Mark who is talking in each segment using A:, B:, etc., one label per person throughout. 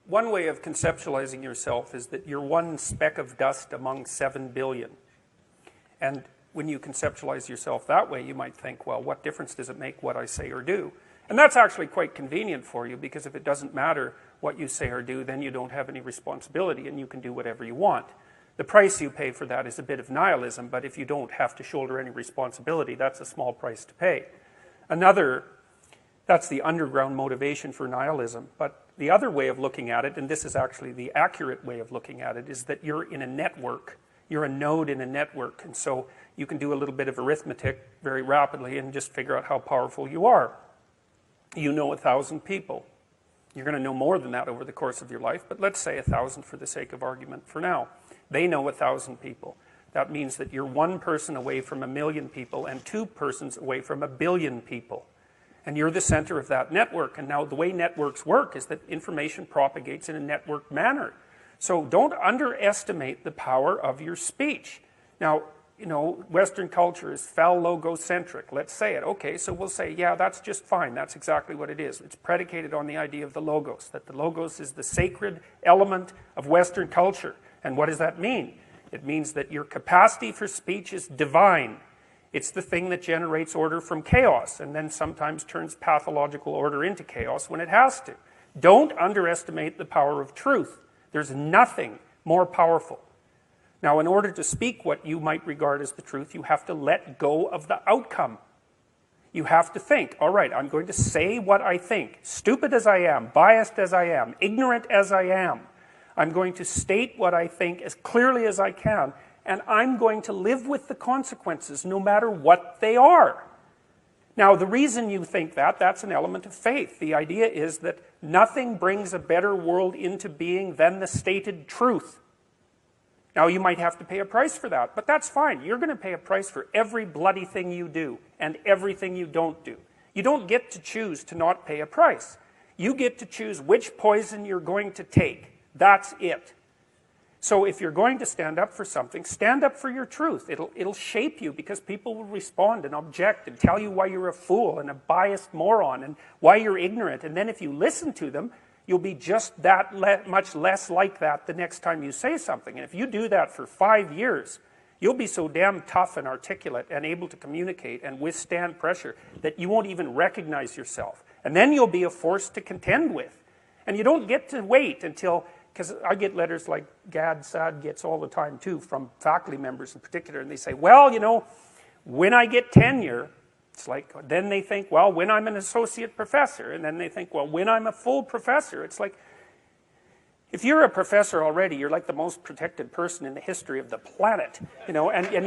A: one way of conceptualizing yourself is that you're one speck of dust among 7 billion. And when you conceptualize yourself that way, you might think, well, what difference does it make what I say or do? And that's actually quite convenient for you, because if it doesn't matter what you say or do, then you don't have any responsibility and you can do whatever you want. The price you pay for that is a bit of nihilism, but if you don't have to shoulder any responsibility, that's a small price to pay. That's the underground motivation for nihilism. But the other way of looking at it, and this is actually the accurate way of looking at it, is that you're in a network. You're a node in a network, and so you can do a little bit of arithmetic very rapidly and just figure out how powerful you are. You know 1,000 people. You're going to know more than that over the course of your life, but let's say 1,000 for the sake of argument for now. They know 1,000 people. That means that you're one person away from 1,000,000 people and 2 persons away from 1,000,000,000 people. And you're the center of that network. And now the way networks work is that information propagates in a network manner. So don't underestimate the power of your speech. Now, Western culture is phallogocentric. Let's say it. Okay, so we'll say, yeah, that's just fine. That's exactly what it is. It's predicated on the idea of the logos, that the logos is the sacred element of Western culture. And what does that mean? It means that your capacity for speech is divine. It's the thing that generates order from chaos and then sometimes turns pathological order into chaos when it has to. Don't underestimate the power of truth. There's nothing more powerful. Now, in order to speak what you might regard as the truth, you have to let go of the outcome. You have to think, all right, I'm going to say what I think, stupid as I am, biased as I am, ignorant as I am. I'm going to state what I think as clearly as I can, and I'm going to live with the consequences no matter what they are. Now, the reason you think that's an element of faith. The idea is that nothing brings a better world into being than the stated truth. Now, you might have to pay a price for that, but that's fine. You're going to pay a price for every bloody thing you do and everything you don't do. You don't get to choose to not pay a price. You get to choose which poison you're going to take. That's it. So if you're going to stand up for something, stand up for your truth. It'll shape you, because people will respond and object and tell you why you're a fool and a biased moron and why you're ignorant. And then if you listen to them, you'll be just that much less like that the next time you say something. And if you do that for 5 years, you'll be so damn tough and articulate and able to communicate and withstand pressure that you won't even recognize yourself. And then you'll be a force to contend with. And you don't get to wait until... Because I get letters like Gad Saad gets all the time too, from faculty members in particular, and they say, well, when I get tenure, it's like, then they think, well, when I'm an associate professor, and then they think, well, when I'm a full professor. It's like, if you're a professor already, you're like the most protected person in the history of the planet, and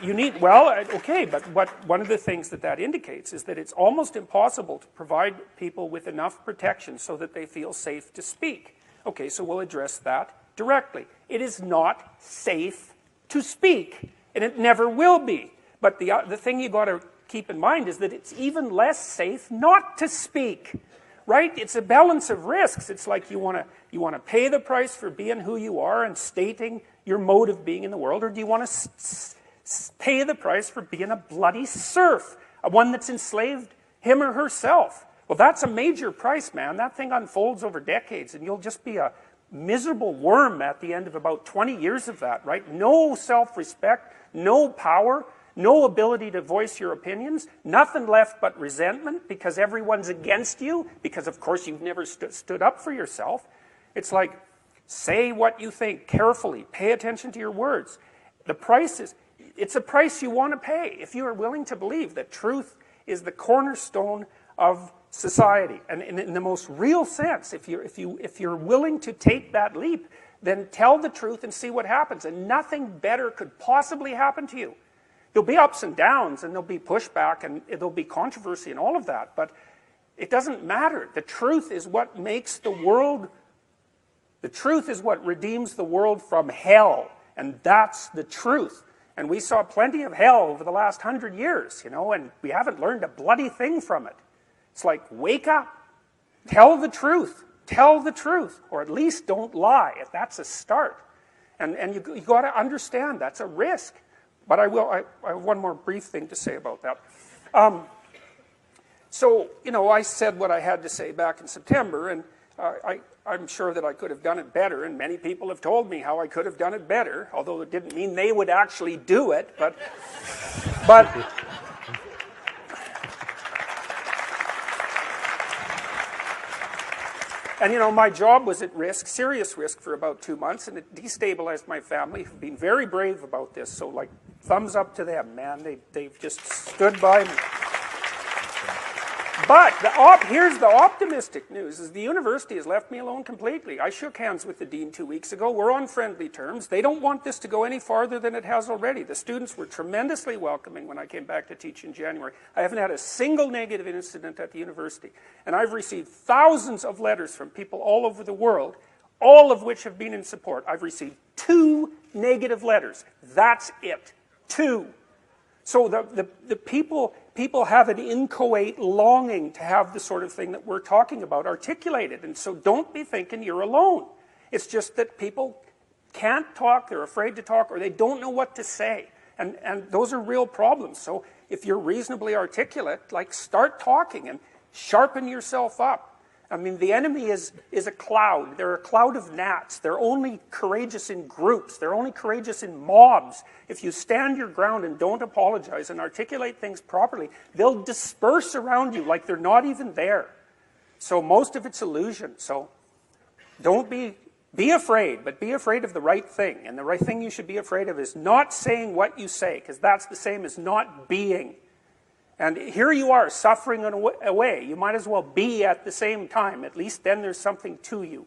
A: you need, well, okay, but one of the things that indicates is that it's almost impossible to provide people with enough protection so that they feel safe to speak. Okay, so we'll address that directly. It is not safe to speak, and it never will be. But the thing you got to keep in mind is that it's even less safe not to speak, right? It's a balance of risks. It's like you want to pay the price for being who you are and stating your mode of being in the world, or do you want to pay the price for being a bloody serf, one that's enslaved him or herself? Well, that's a major price, man. That thing unfolds over decades, and you'll just be a miserable worm at the end of about 20 years of that, right? No self-respect, no power, no ability to voice your opinions, nothing left but resentment because everyone's against you, because, of course, you've never stood up for yourself. It's like, say what you think carefully. Pay attention to your words. The price it's a price you want to pay if you are willing to believe that truth is the cornerstone of society. And in the most real sense, if you're willing to take that leap, then tell the truth and see what happens. And nothing better could possibly happen to you. There'll be ups and downs, and there'll be pushback, and there'll be controversy and all of that, but it doesn't matter. The truth is what makes the world, the truth is what redeems the world from hell, and that's the truth. And we saw plenty of hell over the last 100 years, and we haven't learned a bloody thing from it. It's like, wake up, tell the truth, or at least don't lie. That's a start. And you got to understand that's a risk. But I have one more brief thing to say about that. So, I said what I had to say back in September, and I'm sure that I could have done it better, and many people have told me how I could have done it better, although it didn't mean they would actually do it, but and, you know, my job was at risk, serious risk, for about 2 months, and it destabilized my family, who've been very brave about this. So, like, thumbs up to them, man. They've just stood by me. But here's the optimistic news, is the university has left me alone completely. I shook hands with the dean 2 weeks ago. We're on friendly terms. They don't want this to go any farther than it has already. The students were tremendously welcoming when I came back to teach in January. I haven't had a single negative incident at the university. And I've received thousands of letters from people all over the world, all of which have been in support. I've received 2 negative letters. That's it. 2. So the people have an inchoate longing to have the sort of thing that we're talking about articulated. And so don't be thinking you're alone. It's just that people can't talk, they're afraid to talk, or they don't know what to say. And those are real problems. So if you're reasonably articulate, like, start talking and sharpen yourself up. I mean, the enemy is a cloud. They're a cloud of gnats. They're only courageous in groups. They're only courageous in mobs. If you stand your ground and don't apologize and articulate things properly, they'll disperse around you like they're not even there. So most of it's illusion. So don't be afraid, but be afraid of the right thing. And the right thing you should be afraid of is not saying what you say, because that's the same as not being. And here you are, suffering away. You might as well be at the same time. At least then there's something to you.